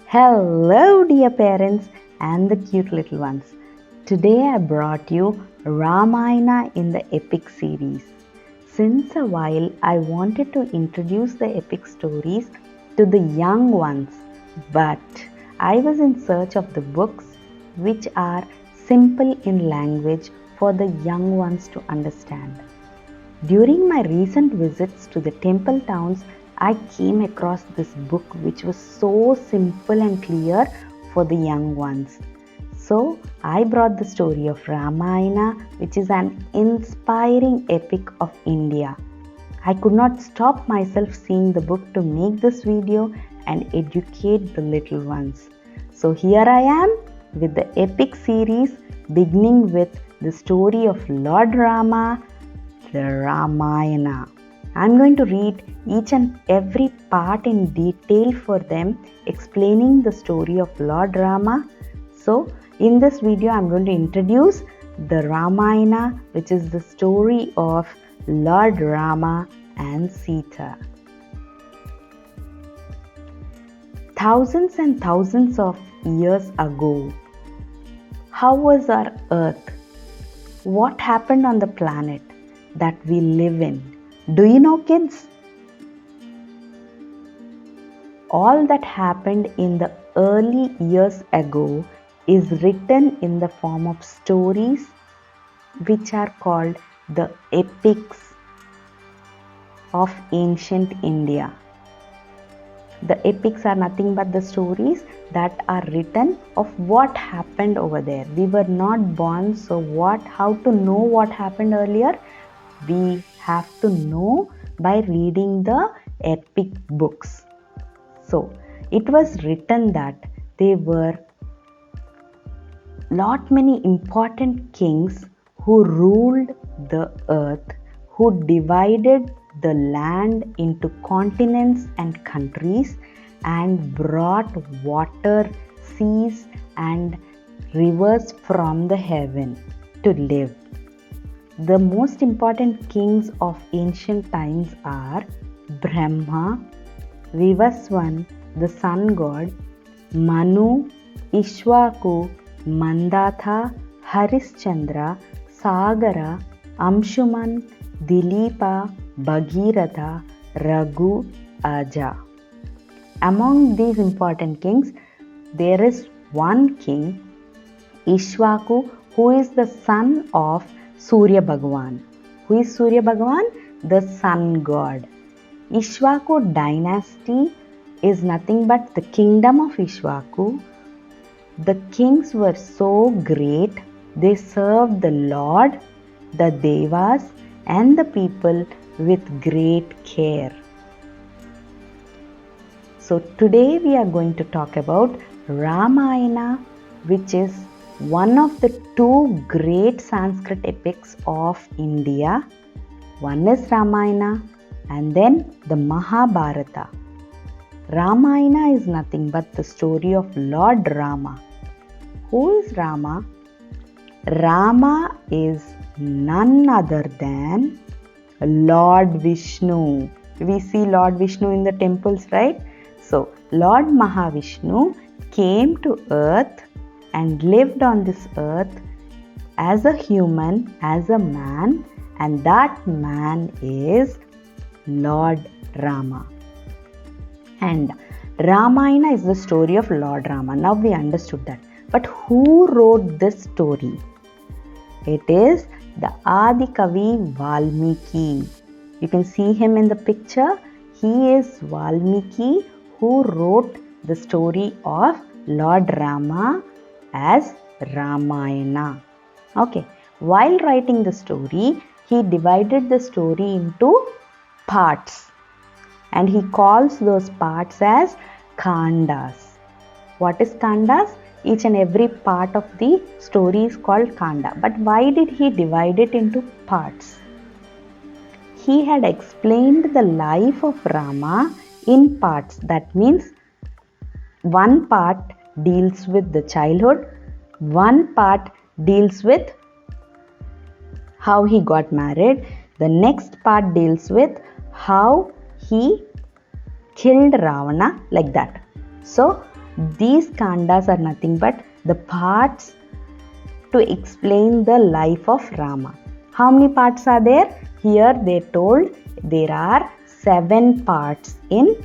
Hello, dear parents and the cute little ones. Today I brought you Ramayana in the epic series. Since a while, I wanted to introduce the epic stories to the young ones, but I was in search of the books which are simple in language for the young ones to understand. During my recent visits to the temple towns, I came across this book which was so simple and clear for the young ones. So I brought the story of Ramayana, which is an inspiring epic of India. I could not stop myself seeing the book to make this video and educate the little ones. So here I am with the epic series beginning with the story of Lord Rama, the Ramayana. I'm going to read each and every part in detail for them, explaining the story of Lord Rama. So, in this video, I'm going to introduce the Ramayana, which is the story of Lord Rama and Sita. Thousands and thousands of years ago, how was our earth? What happened on the planet that we live in? Do you know, kids? All that happened in the early years ago is written in the form of stories which are called the epics of ancient India. The epics are nothing but the stories that are written of what happened over there. We were not born, so how to know what happened earlier? We have to know by reading the epic books. So, it was written that there were lot many important kings who ruled the earth, who divided the land into continents and countries and brought water, seas and rivers from the heaven to live. The most important kings of ancient times are Brahma, Vivaswan, the sun god, Manu, Ishwaku, Mandatha, Harishchandra, Sagara, Amshuman, Dilipa, Bhagiratha, Raghu, Aja. Among these important kings, there is one king, Ishwaku, who is the son of Surya Bhagavan. Who is Surya Bhagavan? The sun god. Ishwaku dynasty is nothing but the kingdom of Ishwaku. The kings were so great, they served the Lord, the Devas and the people with great care. So today we are going to talk about Ramayana, which is one of the two great Sanskrit epics of India. One is Ramayana and then the Mahabharata. Ramayana is nothing but the story of Lord Rama. Who is Rama? Rama is none other than Lord Vishnu. We see Lord Vishnu in the temples, right? So, Lord Mahavishnu came to earth and lived on this earth as a human, as a man, and that man is Lord Rama. And Ramayana is the story of Lord Rama. Now we understood that. But who wrote this story? It is the Adi Kavi Valmiki. You can see him in the picture. He is Valmiki who wrote the story of Lord Rama as Ramayana. Okay. While writing the story, he divided the story into parts. And he calls those parts as Khandas. What is Khandas? Each and every part of the story is called Khanda. But why did he divide it into parts? He had explained the life of Rama in parts. That means one part deals with the childhood, one part deals with how he got married, the next part deals with how he killed Ravana, like that. So These kandas are nothing but the parts to explain the life of Rama. How many parts are there? Here they told there are 7 parts in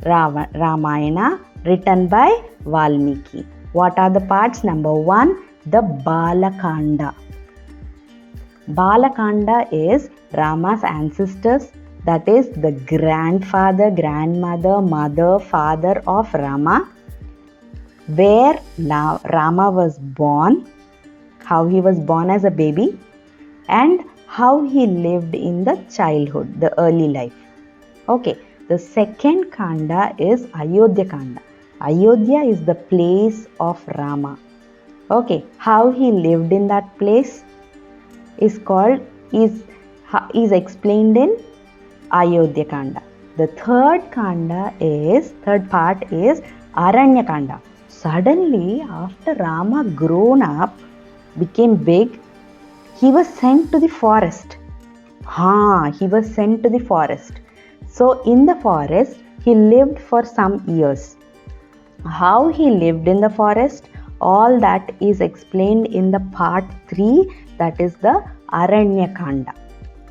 Ramayana written by Valmiki. What are the parts? Number 1, the Balakanda. Balakanda is Rama's ancestors, that is the grandfather, grandmother, mother, father of Rama, where Rama was born, how he was born as a baby, and how he lived in the childhood, the early life. Okay, the second Kanda is Ayodhya Kanda. Ayodhya is the place of Rama. Okay, how he lived in that place is explained in Ayodhya Kanda. The third part is Aranya Kanda. Suddenly, after Rama grown up, became big, he was sent to the forest. He was sent to the forest. So in the forest, he lived for some years. How he lived in the forest, all that is explained in the part 3, that is the Aranya Kanda.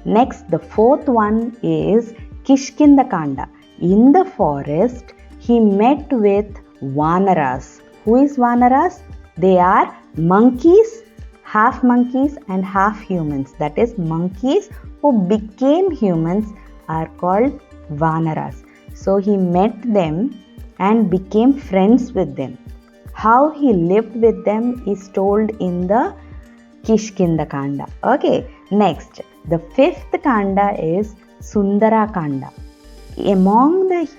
Next, the fourth one is Kishkinda Kanda. In the forest, he met with Vanaras. Who is Vanaras? They are monkeys, half monkeys and half humans. That is, monkeys who became humans are called Vanaras. So he met them and became friends with them. How he lived with them is told in the Kishkinda Kanda. Okay, next, the fifth Kanda is Sundara Kanda. Among the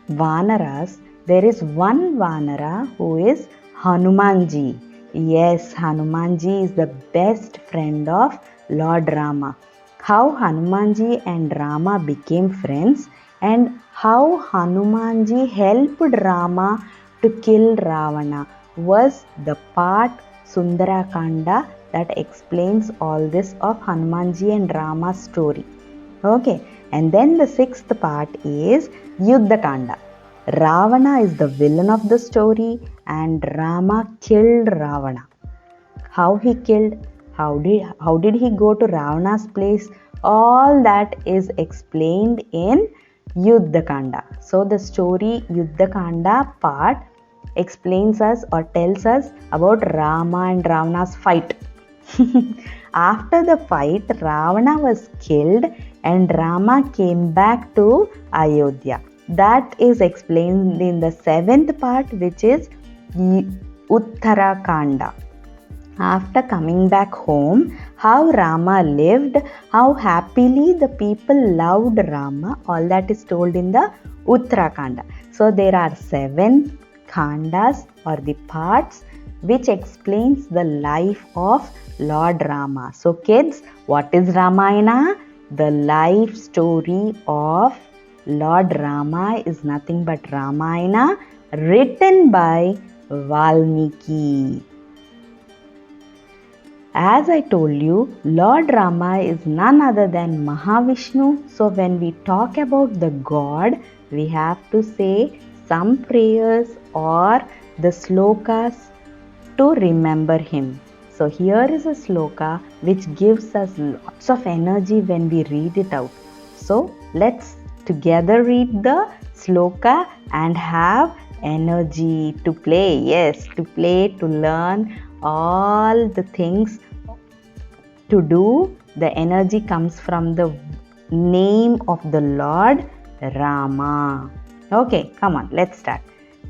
Vanaras, there is one Vanara who is Hanumanji. Yes, Hanumanji is the best friend of Lord Rama. How Hanumanji and Rama became friends and how Hanumanji helped Rama to kill Ravana was the part Sundara Kanda that explains all this of Hanumanji and Rama's story. Okay, and then the sixth part is Yuddha Kanda. Ravana is the villain of the story and Rama killed Ravana. How he killed? How did he go to Ravana's place? All that is explained in Yuddha Kanda. So the story Yuddha Kanda part explains us or tells us about Rama and Ravana's fight. After the fight, Ravana was killed and Rama came back to Ayodhya. That is explained in the seventh part, which is Uttarakanda. After coming back home, how Rama lived, how happily the people loved Rama, all that is told in the Uttarakanda. So there are 7 Khandas or the parts which explains the life of Lord Rama. So kids, what is Ramayana? The life story of Lord Rama is nothing but Ramayana written by Valmiki. As I told you, Lord Rama is none other than Mahavishnu. So when we talk about the God, we have to say some prayers or the slokas to remember him. So here is a sloka which gives us lots of energy when we read it out. So let's together read the sloka and have energy to play. Yes, to play, to learn all the things to do. The energy comes from the name of the Lord Rama. Okay, come on, let's start.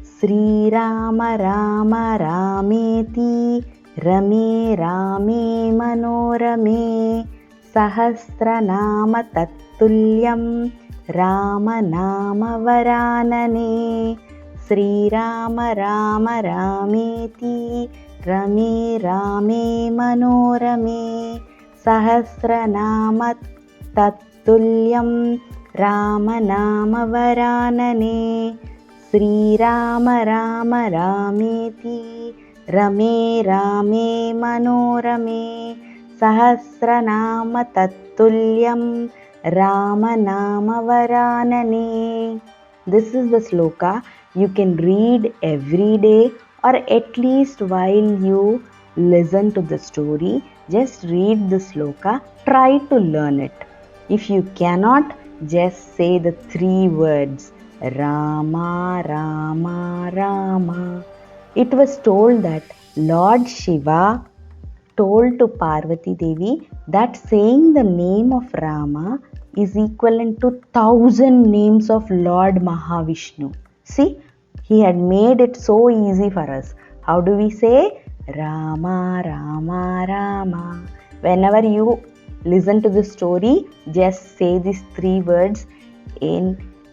Sri Rama Rama Rameti Rame Rame Manorame Sahasranama Tattulyam Rama Nama Varanane Sri Rama Rama Rameti Rame Rame Manorame Sahasranama Tattulyam Rama Nama Varanane Sri Rama Rama Rameti Rame Rame Manorame Sahasranama Tattulyam Rama Nama Varanane. This is the sloka you can read every day, or at least while you listen to the story, just read the sloka, try to learn it. If you cannot, just say the 3 words Rama, Rama, Rama. It was told that Lord Shiva told to Parvati Devi that saying the name of Rama is equivalent to 1,000 names of Lord Mahavishnu. See, he had made it so easy for us. How do we say? Rama, Rama, Rama. Whenever you listen to the story, just say these 3 words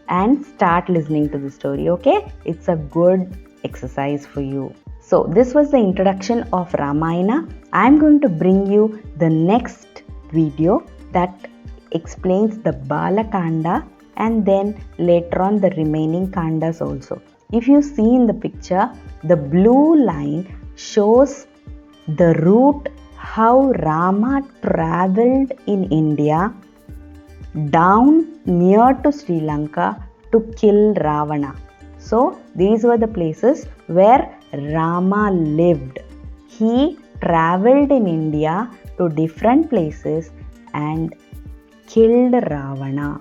and start listening to the story, okay? It's a good exercise for you. So this was the introduction of Ramayana. I am going to bring you the next video that explains the Balakanda and then later on the remaining Kandas also. If you see in the picture, the blue line shows the route how Rama traveled in India down near to Sri Lanka to kill Ravana. So these were the places where Rama lived. He traveled in India to different places and killed Ravana.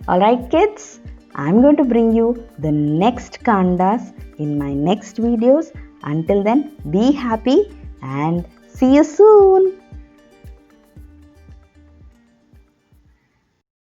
Alright kids, I'm going to bring you the next Kandas in my next videos. Until then, be happy and see you soon.